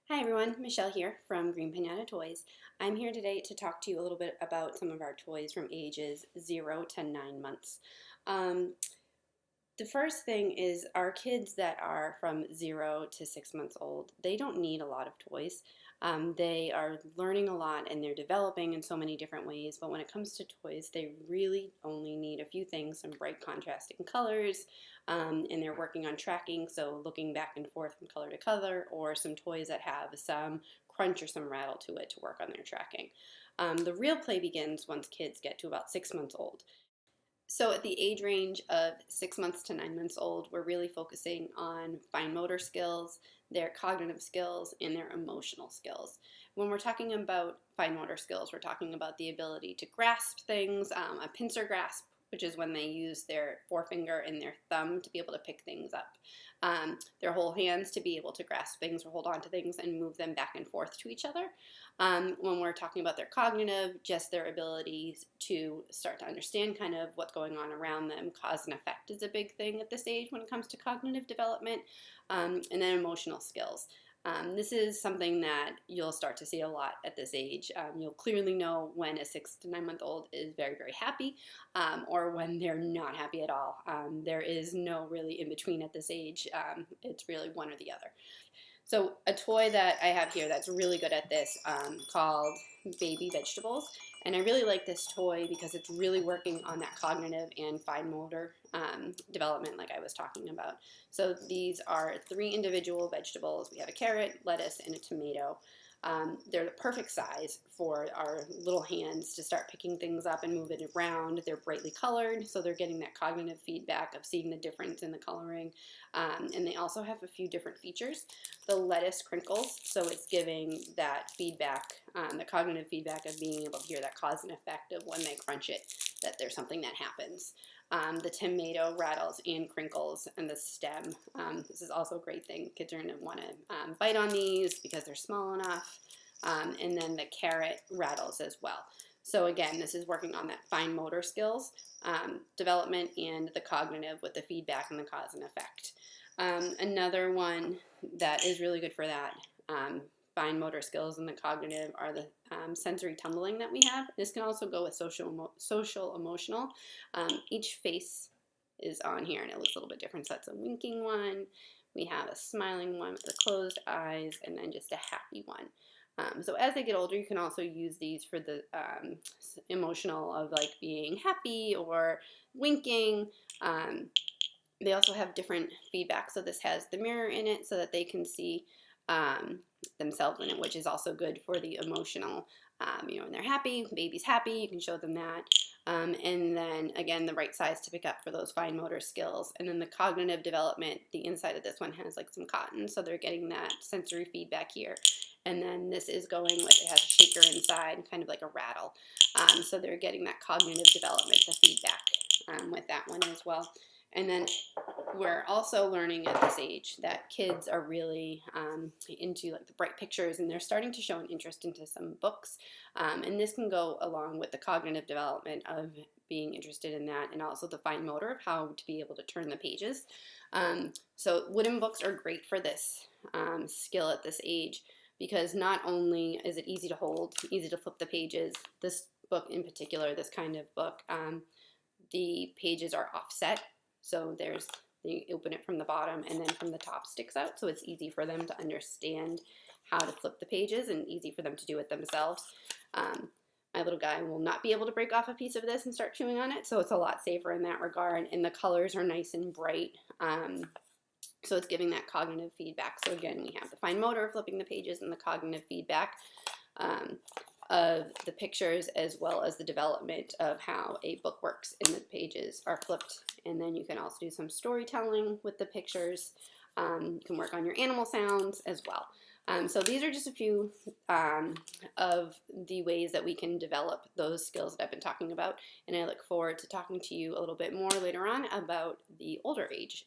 Hi everyone, Michelle here from Green Pinata Toys. I'm here today to talk to you a little bit about some of our toys from ages 0 to 9 months. Um, the first thing is our kids that are from 0 to 6 months old, they don't need a lot of toys. They are learning a lot and they're developing in so many different ways, but when it comes to toys, they really only need a few things, some bright contrasting colors, and they're working on tracking, so looking back and forth from color to color, or some toys that have some crunch or some rattle to it to work on their tracking. The real play begins once kids get to about 6 months old. So at the age range of 6 months to 9 months old, we're really focusing on fine motor skills, their cognitive skills, and their emotional skills. When we're talking about fine motor skills, we're talking about the ability to grasp things, a pincer grasp, which is when they use their forefinger and their thumb to be able to pick things up. Their whole hands to be able to grasp things or hold on to things and move them back and forth to each other. When we're talking about their cognitive, just their abilities to start to understand kind of what's going on around them. Cause and effect is a big thing at this age when it comes to cognitive development, and then emotional skills. This is something that you'll start to see a lot at this age. You'll clearly know when a 6 to 9 month old is very, very happy, or when they're not happy at all. There is no really in between at this age. It's really one or the other. So a toy that I have here that's really good at this, called Baby Vegetables. And I really like this toy because it's really working on that cognitive and fine motor development like I was talking about. So these are 3 individual vegetables. We have a carrot, lettuce, and a tomato. They're the perfect size for our little hands to start picking things up and move it around. They're brightly colored, so they're getting that cognitive feedback of seeing the difference in the coloring. And they also have a few different features. The lettuce crinkles, so it's giving that feedback, the cognitive feedback of being able to hear that cause and effect of when they crunch it, that there's something that happens. The tomato rattles and crinkles, and the stem. This is also a great thing. Kids are going to want to bite on these because they're small enough. And then the carrot rattles as well. So again, this is working on that fine motor skills development and the cognitive with the feedback and the cause and effect. Another one that is really good for that fine motor skills and the cognitive are the sensory tumbling that we have. This can also go with social emotional. Each face is on here and it looks a little bit different. So that's a winking one. We have a smiling one with the closed eyes, and then just a happy one. So as they get older, you can also use these for the emotional of like being happy or winking. They also have different feedback. So this has the mirror in it so that they can see themselves in it, which is also good for the emotional. When they're happy, baby's happy, you can show them that. And then again, the right size to pick up for those fine motor skills. And then the cognitive development, the inside of this one has like some cotton, so they're getting that sensory feedback here. And then this is going with, it has a shaker inside, kind of like a rattle. So they're getting that cognitive development, the feedback with that one as well. And then we're also learning at this age that kids are really into like the bright pictures, and they're starting to show an interest into some books. And this can go along with the cognitive development of being interested in that, and also the fine motor of how to be able to turn the pages. So wooden books are great for this skill at this age, because not only is it easy to hold, easy to flip the pages, this book in particular, this kind of book, the pages are offset. So you open it from the bottom, and then from the top sticks out, so it's easy for them to understand how to flip the pages and easy for them to do it themselves. My little guy will not be able to break off a piece of this and start chewing on it, so it's a lot safer in that regard, and the colors are nice and bright. So it's giving that cognitive feedback. So again, we have the fine motor, flipping the pages, and the cognitive feedback of the pictures, as well as the development of how a book works and the pages are flipped. And then you can also do some storytelling with the pictures. You can work on your animal sounds as well. So these are just a few of the ways that we can develop those skills that I've been talking about, and I look forward to talking to you a little bit more later on about the older age